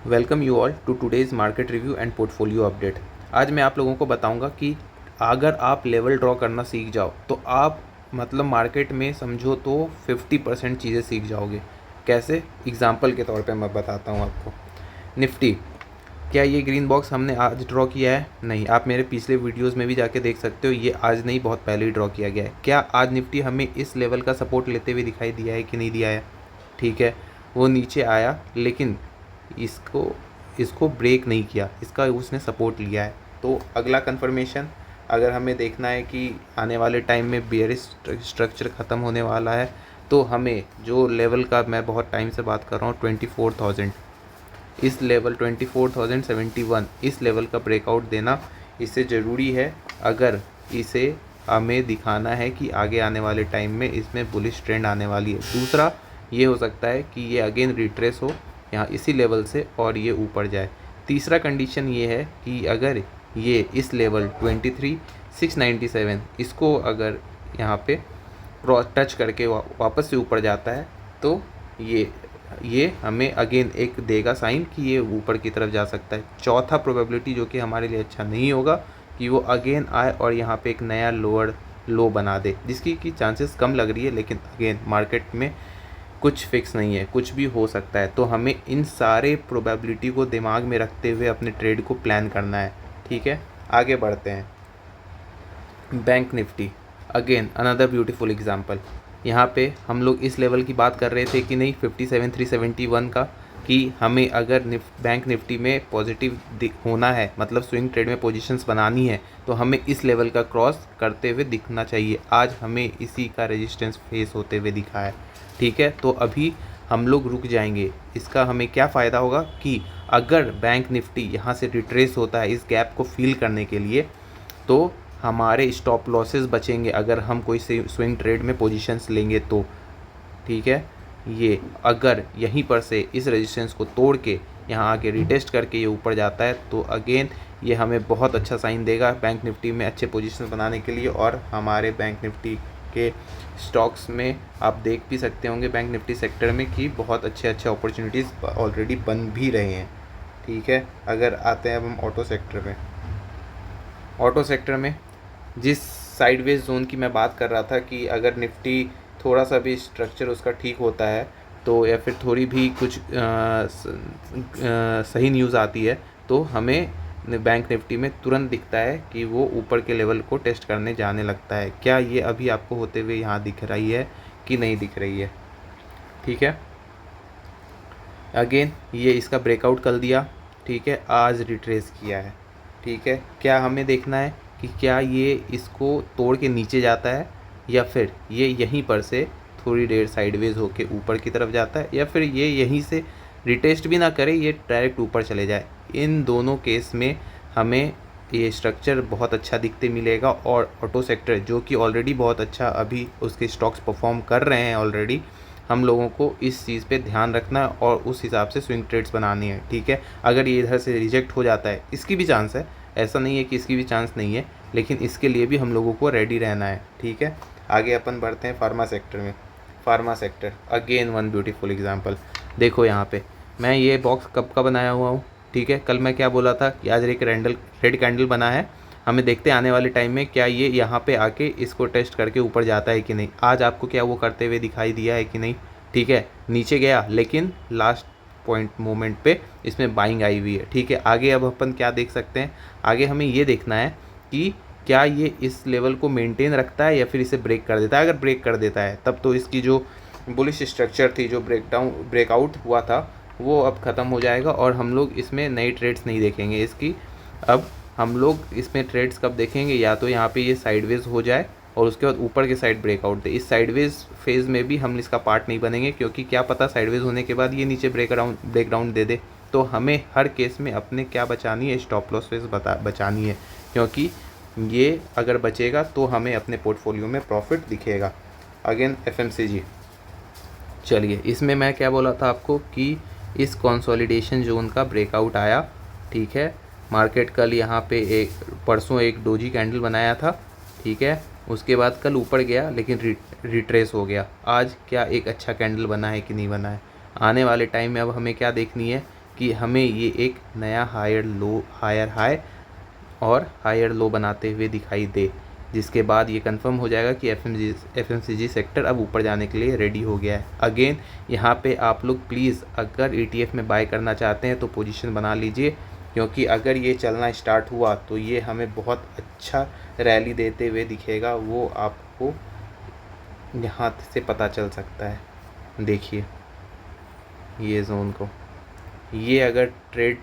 Welcome you all to today's market review and portfolio update. आज मैं आप लोगों को बताऊंगा कि अगर आप लेवल ड्रॉ करना सीख जाओ तो आप मार्केट में समझो तो 50% चीज़ें सीख जाओगे। कैसे? एग्जांपल के तौर पे मैं बताता हूं आपको। निफ्टी, क्या ये ग्रीन बॉक्स हमने आज ड्रॉ किया है? नहीं, आप मेरे पिछले वीडियोस में भी जाके देख सकते हो, ये आज नहीं बहुत पहले ही ड्रॉ किया गया है। क्या आज निफ्टी हमें इस लेवल का सपोर्ट लेते हुए दिखाई दिया है कि नहीं दिया है? ठीक है, वो नीचे आया लेकिन इसको इसको ब्रेक नहीं किया, इसका उसने सपोर्ट लिया है। तो अगला कन्फर्मेशन अगर हमें देखना है कि आने वाले टाइम में बेयरिश स्ट्रक्चर ख़त्म होने वाला है, तो हमें जो लेवल का मैं बहुत टाइम से बात कर रहा हूँ 24,000, इस लेवल 24,071 इस लेवल का ब्रेकआउट देना इससे ज़रूरी है अगर इसे हमें दिखाना है कि आगे आने वाले टाइम में इसमें बुलिश ट्रेंड आने वाली है। दूसरा ये हो सकता है कि ये अगेन रिट्रेस हो यहाँ इसी लेवल से और ये ऊपर जाए। तीसरा कंडीशन ये है कि अगर ये इस लेवल 23,697 इसको अगर यहाँ पे टच करके वापस से ऊपर जाता है तो ये हमें अगेन एक देगा साइन कि ये ऊपर की तरफ जा सकता है। चौथा प्रोबेबिलिटी जो कि हमारे लिए अच्छा नहीं होगा कि वो अगेन आए और यहाँ पे एक नया लोअर लो बना दे, जिसकी की चांसेस कम लग रही है, लेकिन अगेन मार्केट में कुछ फिक्स नहीं है, कुछ भी हो सकता है। तो हमें इन सारे प्रोबेबिलिटी को दिमाग में रखते हुए अपने ट्रेड को प्लान करना है। ठीक है, आगे बढ़ते हैं। Bank Nifty, again another beautiful example. यहाँ पे हम लोग इस लेवल की बात कर रहे थे कि नहीं 57,371 का, कि हमें अगर बैंक निफ्टी में पॉजिटिव होना है, मतलब स्विंग ट्रेड में पोजीशंस बनानी है, तो हमें इस लेवल का क्रॉस करते हुए दिखना चाहिए। आज हमें इसी का रेजिस्टेंस फेस होते हुए दिखा है। ठीक है, तो अभी हम लोग रुक जाएंगे। इसका हमें क्या फ़ायदा होगा कि अगर बैंक निफ्टी यहाँ से रिट्रेस होता है इस गैप को फिल करने के लिए, तो हमारे स्टॉप लॉसेस बचेंगे अगर हम कोई से स्विंग ट्रेड में पोजीशंस लेंगे तो। ठीक है, ये अगर यहीं पर से इस रेजिस्टेंस को तोड़ के यहाँ आके रिटेस्ट करके ये ऊपर जाता है तो अगेन ये हमें बहुत अच्छा साइन देगा बैंक निफ्टी में अच्छे पोजीशन बनाने के लिए। और हमारे बैंक निफ्टी के स्टॉक्स में आप देख भी सकते होंगे बैंक निफ्टी सेक्टर में कि बहुत अच्छे अपॉर्चुनिटीज़ ऑलरेडी बन भी रहे हैं। ठीक है, अगर आते हैं अब हम ऑटो सेक्टर में। ऑटो सेक्टर में जिस साइडवेज जोन की मैं बात कर रहा था कि अगर निफ्टी थोड़ा सा भी स्ट्रक्चर उसका ठीक होता है तो, या फिर थोड़ी भी कुछ सही न्यूज़ आती है, तो हमें बैंक निफ्टी में तुरंत दिखता है कि वो ऊपर के लेवल को टेस्ट करने जाने लगता है। क्या ये अभी आपको होते हुए यहाँ दिख रही है कि नहीं दिख रही है? ठीक है, अगेन ये इसका ब्रेकआउट कर दिया। ठीक है, आज रिट्रेस किया है। ठीक है, क्या हमें देखना है कि क्या ये इसको तोड़ के नीचे जाता है या फिर ये यहीं पर से थोड़ी देर साइडवेज होके ऊपर की तरफ जाता है, या फिर ये यहीं से रिटेस्ट भी ना करे, ये डायरेक्ट ऊपर चले जाए। इन दोनों केस में हमें ये स्ट्रक्चर बहुत अच्छा दिखते मिलेगा। और ऑटो सेक्टर जो कि ऑलरेडी बहुत अच्छा अभी उसके स्टॉक्स परफॉर्म कर रहे हैं ऑलरेडी, हम लोगों को इस चीज़ पे ध्यान रखना है और उस हिसाब से स्विंग ट्रेड्स बनानी है। ठीक है, अगर ये इधर से रिजेक्ट हो जाता है, इसकी भी चांस है, ऐसा नहीं है कि इसकी भी चांस नहीं है, लेकिन इसके लिए भी हम लोगों को रेडी रहना है। ठीक है, आगे अपन बढ़ते हैं फार्मा सेक्टर में। Pharma sector again one beautiful example. देखो यहाँ पे मैं ये बॉक्स कब का बनाया हुआ हूँ। ठीक है, कल मैं क्या बोला था कि आज एक रेड कैंडल बना है, हमें देखते हैं आने वाले टाइम में क्या ये यहाँ पे आके इसको टेस्ट करके ऊपर जाता है कि नहीं। आज आपको क्या वो करते हुए दिखाई दिया है कि नहीं? ठीक है, नीचे गया लेकिन लास्ट पॉइंट मोमेंट पे इसमें बाइंग आई हुई है। ठीक है, आगे अब अपन क्या देख सकते हैं? आगे हमें ये देखना है कि क्या ये इस लेवल को मेंटेन रखता है या फिर इसे ब्रेक कर देता है। अगर ब्रेक कर देता है तब तो इसकी जो बुलिश स्ट्रक्चर थी, जो ब्रेकआउट हुआ था, वो अब ख़त्म हो जाएगा और हम लोग इसमें नई ट्रेड्स नहीं देखेंगे इसकी। अब हम लोग इसमें ट्रेड्स कब देखेंगे? या तो यहाँ पे ये साइडवेज हो जाए और उसके बाद ऊपर के साइड ब्रेकआउट दे। इस साइडवेज फेज़ में भी हम इसका पार्ट नहीं बनेंगे, क्योंकि क्या पता साइडवेज होने के बाद ये नीचे ब्रेकडाउन दे दे। तो हमें हर केस में अपने क्या बचानी है? स्टॉप लॉस फेज बचानी है, क्योंकि ये अगर बचेगा तो हमें अपने पोर्टफोलियो में प्रॉफिट दिखेगा। अगेन FMCG, चलिए इसमें मैं क्या बोला था आपको कि इस कंसोलिडेशन जोन का ब्रेकआउट आया। ठीक है, मार्केट कल यहाँ पे परसों एक डोजी कैंडल बनाया था। ठीक है, उसके बाद कल ऊपर गया लेकिन रिट्रेस हो गया। आज क्या एक अच्छा कैंडल बना है कि नहीं बना है? आने वाले टाइम में अब हमें क्या देखनी है कि हमें ये एक नया हायर हाई और हायर लो बनाते हुए दिखाई दे, जिसके बाद ये कंफर्म हो जाएगा कि एफएमसीजी सेक्टर अब ऊपर जाने के लिए रेडी हो गया है। अगेन यहाँ पे आप लोग प्लीज़ अगर ETF में बाय करना चाहते हैं तो पोजीशन बना लीजिए, क्योंकि अगर ये चलना स्टार्ट हुआ तो ये हमें बहुत अच्छा रैली देते हुए दिखेगा, वो आपको यहाँ से पता चल सकता है। देखिए ये जोन को, ये अगर ट्रेड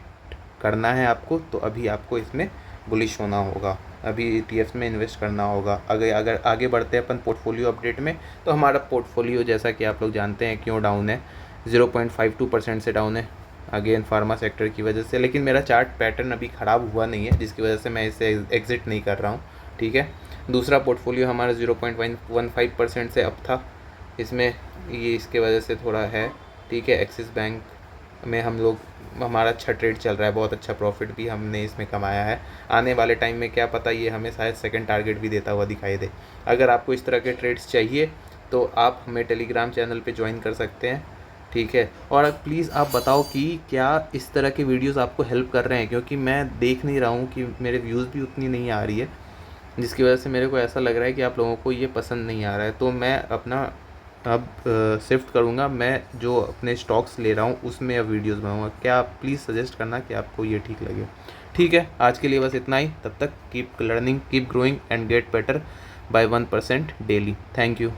करना है आपको तो अभी आपको इसमें बुलिश होना होगा, अभी ETFs में इन्वेस्ट करना होगा। अगर आगे बढ़ते हैं अपन पोर्टफोलियो अपडेट में, तो हमारा पोर्टफोलियो जैसा कि आप लोग जानते हैं क्यों डाउन है, 0.52% से डाउन है अगेन फार्मा सेक्टर की वजह से। लेकिन मेरा चार्ट पैटर्न अभी ख़राब हुआ नहीं है, जिसकी वजह से मैं इसे एग्ज़िट नहीं कर रहा हूँ, ठीक है। दूसरा पोर्टफोलियो हमारा 0.15% से अप था, इसमें ये इसके वजह से थोड़ा है, ठीक है। एक्सिस बैंक में हमारा अच्छा ट्रेड चल रहा है, बहुत अच्छा प्रॉफिट भी हमने इसमें कमाया है। आने वाले टाइम में क्या पता ये हमें शायद सेकंड टारगेट भी देता हुआ दिखाई दे। अगर आपको इस तरह के ट्रेड्स चाहिए तो आप हमें टेलीग्राम चैनल पे ज्वाइन कर सकते हैं, ठीक है। और प्लीज़ आप बताओ कि क्या इस तरह के वीडियोस आपको हेल्प कर रहे हैं, क्योंकि मैं देख नहीं रहा हूँ कि मेरे व्यूज़ भी उतनी नहीं आ रही है, जिसकी वजह से मेरे को ऐसा लग रहा है कि आप लोगों को ये पसंद नहीं आ रहा है। तो मैं अपना अब शिफ्ट करूँगा, मैं जो अपने स्टॉक्स ले रहा हूँ उसमें अब वीडियोस बनाऊँगा। क्या आप प्लीज़ सजेस्ट करना कि आपको ये ठीक लगे, ठीक है। आज के लिए बस इतना ही, तब तक keep learning, keep growing and get better by 1% daily. Thank you.